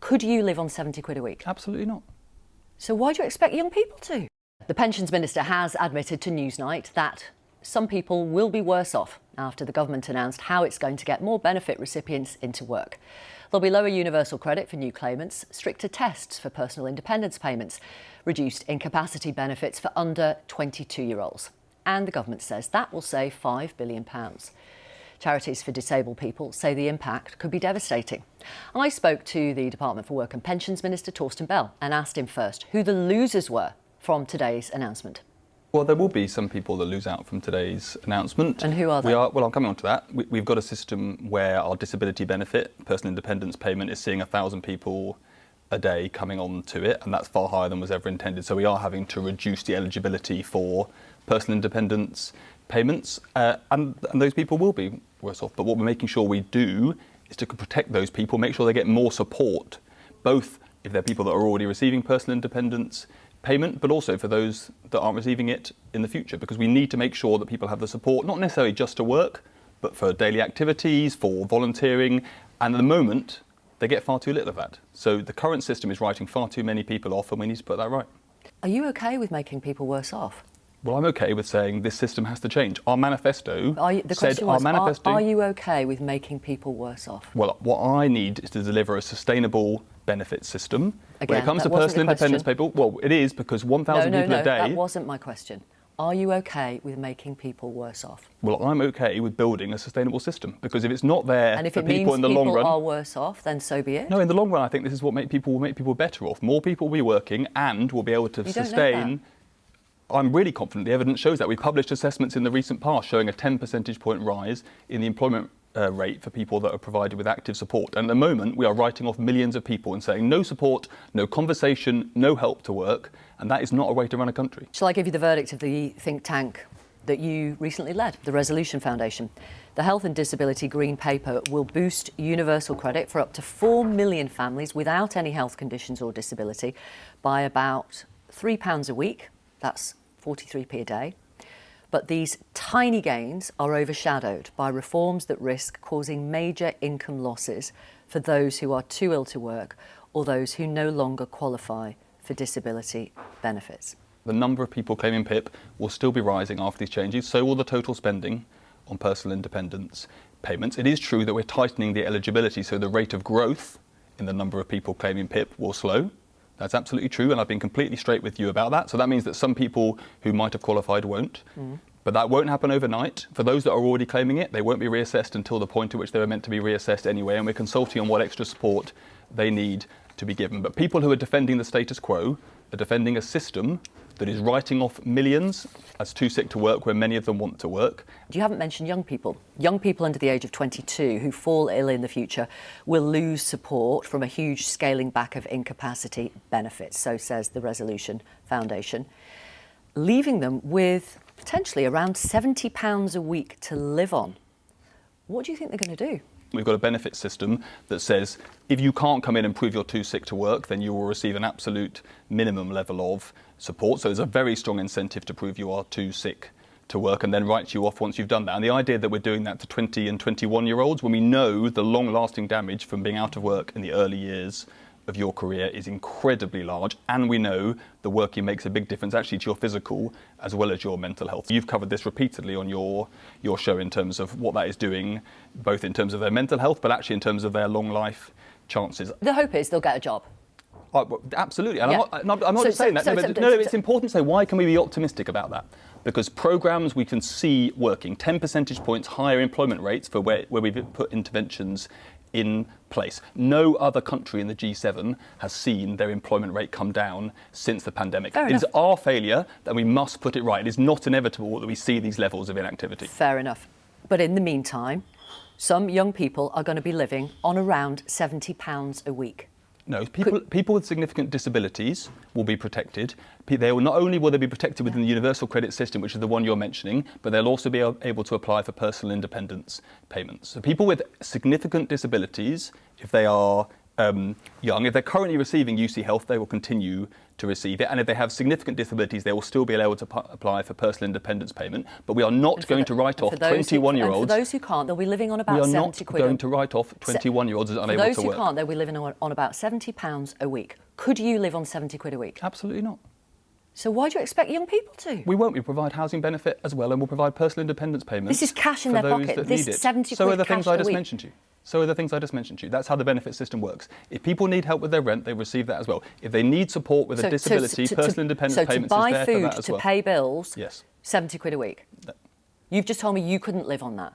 Could you live on 70 quid a week? Absolutely not. So why do you expect young people to? The Pensions Minister has admitted to Newsnight that some people will be worse off after the government announced how it's going to get more benefit recipients into work. There'll be lower universal credit for new claimants, stricter tests for personal independence payments, reduced incapacity benefits for under 22-year-olds. And the government says that will save £5 billion. Charities for disabled people say the impact could be devastating. And I spoke to the Department for Work and Pensions Minister Torsten Bell and asked him first who the losers were from today's announcement. Well, there will be some people that lose out from today's announcement. And who are they? Well, I'm coming on to that. We've got a system where our disability benefit, personal independence payment, is seeing 1,000 people a day coming on to it, and that's far higher than was ever intended. So we are having to reduce the eligibility for personal independence payments, and those people will be worse off. But what we're making sure we do is to protect those people, make sure they get more support, both if they're people that are already receiving personal independence payment, but also for those that aren't receiving it in the future, because we need to make sure that people have the support, not necessarily just to work, but for daily activities, for volunteering, and at the moment, they get far too little of that. So the current system is writing far too many people off, and we need to put that right. Are you OK with making people worse off? Well, I'm OK with saying this system has to change. Our manifesto Are you OK with making people worse off? Well, what I need is to deliver a sustainable benefit system. Again, when it comes to personal independence people, well, it is because 1,000 people a day... that wasn't my question. Are you OK with making people worse off? Well, I'm OK with building a sustainable system, because if it's not there for people in the long run... And if it means people are worse off, then so be it. No, in the long run, I think this is what will make people better off. More people will be working and will be able to sustain... I'm really confident the evidence shows that. We published assessments in the recent past showing a 10 percentage point rise in the employment rate for people that are provided with active support. And at the moment, we are writing off millions of people and saying no support, no conversation, no help to work. And that is not a way to run a country. Shall I give you the verdict of the think tank that you recently led, the Resolution Foundation? The Health and Disability Green Paper will boost universal credit for up to 4 million families without any health conditions or disability by about £3 a week. That's 43p a day. But these tiny gains are overshadowed by reforms that risk causing major income losses for those who are too ill to work or those who no longer qualify for disability benefits. The number of people claiming PIP will still be rising after these changes, so will the total spending on personal independence payments. It is true that we're tightening the eligibility, so the rate of growth in the number of people claiming PIP will slow. That's absolutely true, and I've been completely straight with you about that. So that means that some people who might have qualified won't. But that won't happen overnight. For those that are already claiming it, they won't be reassessed until the point at which they were meant to be reassessed anyway, and we're consulting on what extra support they need to be given. But people who are defending the status quo are defending a system that is writing off millions as too sick to work when many of them want to work. You haven't mentioned young people. Young people under the age of 22 who fall ill in the future will lose support from a huge scaling back of incapacity benefits, so says the Resolution Foundation, leaving them with potentially around £70 a week to live on. What do you think they're going to do? We've got a benefit system that says if you can't come in and prove you're too sick to work, then you will receive an absolute minimum level of support. So there's a very strong incentive to prove you are too sick to work and then write you off once you've done that. And the idea that we're doing that to 20 and 21-year-olds when we know the long-lasting damage from being out of work in the early years of your career is incredibly large, and we know the working makes a big difference actually to your physical as well as your mental health. You've covered this repeatedly on your show in terms of what that is doing, both in terms of their mental health, but actually in terms of their long life chances. The hope is they'll get a job. Absolutely, and yeah. I'm not just saying that. It's important to say, why can we be optimistic about that? Because programmes we can see working, 10 percentage points higher employment rates for where we've put interventions in place. No other country in the G7 has seen their employment rate come down since the pandemic. It is our failure that we must put it right. It is not inevitable that we see these levels of inactivity. Fair enough. But in the meantime, some young people are going to be living on around £70 a week. No, people with significant disabilities will be protected. Not only will they be protected within the universal credit system, which is the one you're mentioning, but they'll also be able to apply for personal independence payments. So people with significant disabilities, if they are young. If they're currently receiving UC Health, they will continue to receive it. And if they have significant disabilities, they will still be able to apply for personal independence payment. But we are not going to write off 21-year-olds. For those who can't, they'll be living on about 70 quid. We are not going to write off 21-year-olds as unable to work. For those who can't, they'll be living on about £70 a week. Could you live on 70 quid a week? Absolutely not. So why do you expect young people to? We won't. We provide housing benefit as well, and we'll provide personal independence payments. This is cash in their pocket. This 70 So quid are the cash things I a just week. mentioned to you. So are the things I just mentioned to you. That's how the benefit system works. If people need help with their rent, they receive that as well. If they need support with a disability, personal independence payments is there for that as well. So to buy food, to pay bills, yes, 70 quid a week. You've just told me you couldn't live on that.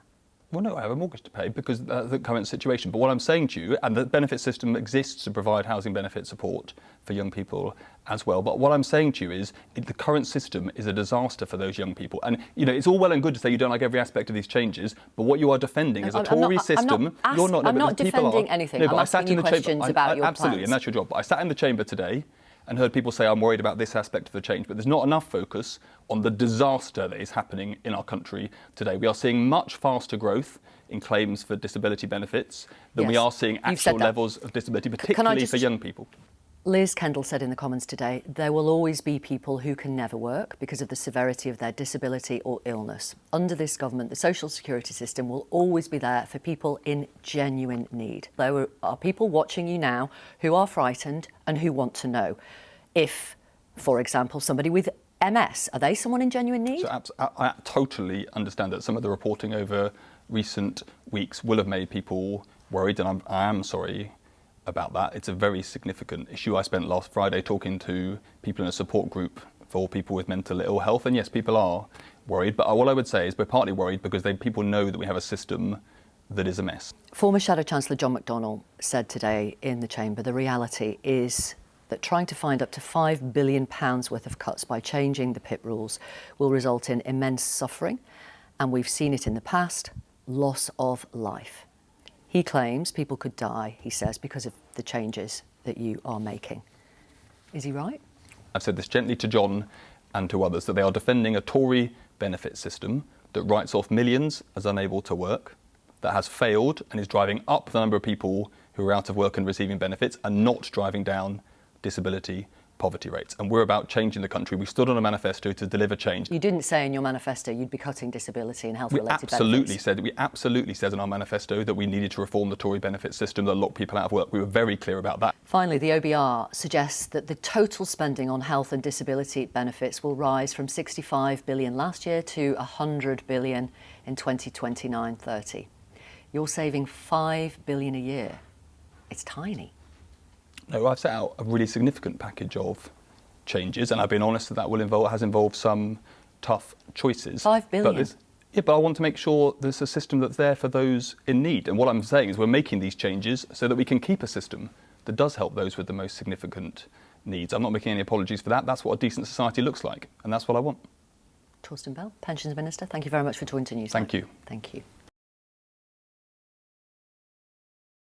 Well, no, I have a mortgage to pay because of the current situation. But what I'm saying to you, and the benefit system exists to provide housing benefit support for young people as well. But what I'm saying to you is the current system is a disaster for those young people. And, you know, it's all well and good to say you don't like every aspect of these changes, but what you are defending is a Tory system. I'm not defending anything. I'm asking you questions about your plans. Absolutely, and that's your job. But I sat in the chamber today and heard people say, I'm worried about this aspect of the change. But there's not enough focus on the disaster that is happening in our country today. We are seeing much faster growth in claims for disability benefits than we are seeing actual levels of disability, particularly for young people. Liz Kendall said in the Commons today, there will always be people who can never work because of the severity of their disability or illness. Under this government, the social security system will always be there for people in genuine need. There are people watching you now who are frightened and who want to know if, for example, somebody with MS, are they someone in genuine need? So I totally understand that some of the reporting over recent weeks will have made people worried, and I am sorry about that. It's a very significant issue. I spent last Friday talking to people in a support group for people with mental ill health, and yes, people are worried, but what I would say is we're partly worried because people know that we have a system that is a mess. Former Shadow Chancellor John McDonnell said today in the Chamber, the reality is that trying to find up to £5 billion worth of cuts by changing the PIP rules will result in immense suffering, and we've seen it in the past, loss of life. He claims people could die, he says, because of the changes that you are making. Is he right? I've said this gently to John and to others, that they are defending a Tory benefit system that writes off millions as unable to work, that has failed and is driving up the number of people who are out of work and receiving benefits and not driving down disability poverty rates. And we're about changing the country. We stood on a manifesto to deliver change. You didn't say in your manifesto you'd be cutting disability and health-related benefits. We absolutely said in our manifesto that we needed to reform the Tory benefit system that locked people out of work. We were very clear about that. Finally, the OBR suggests that the total spending on health and disability benefits will rise from 65 billion last year to 100 billion in 2029-30. You're saving 5 billion a year. It's tiny. No, I've set out a really significant package of changes, and I've been honest that has involved some tough choices. 5 billion? But I want to make sure there's a system that's there for those in need. And what I'm saying is we're making these changes so that we can keep a system that does help those with the most significant needs. I'm not making any apologies for that. That's what a decent society looks like, and that's what I want. Torsten Bell, Pensions Minister, thank you very much for joining Newsnight. Thank you. Thank you.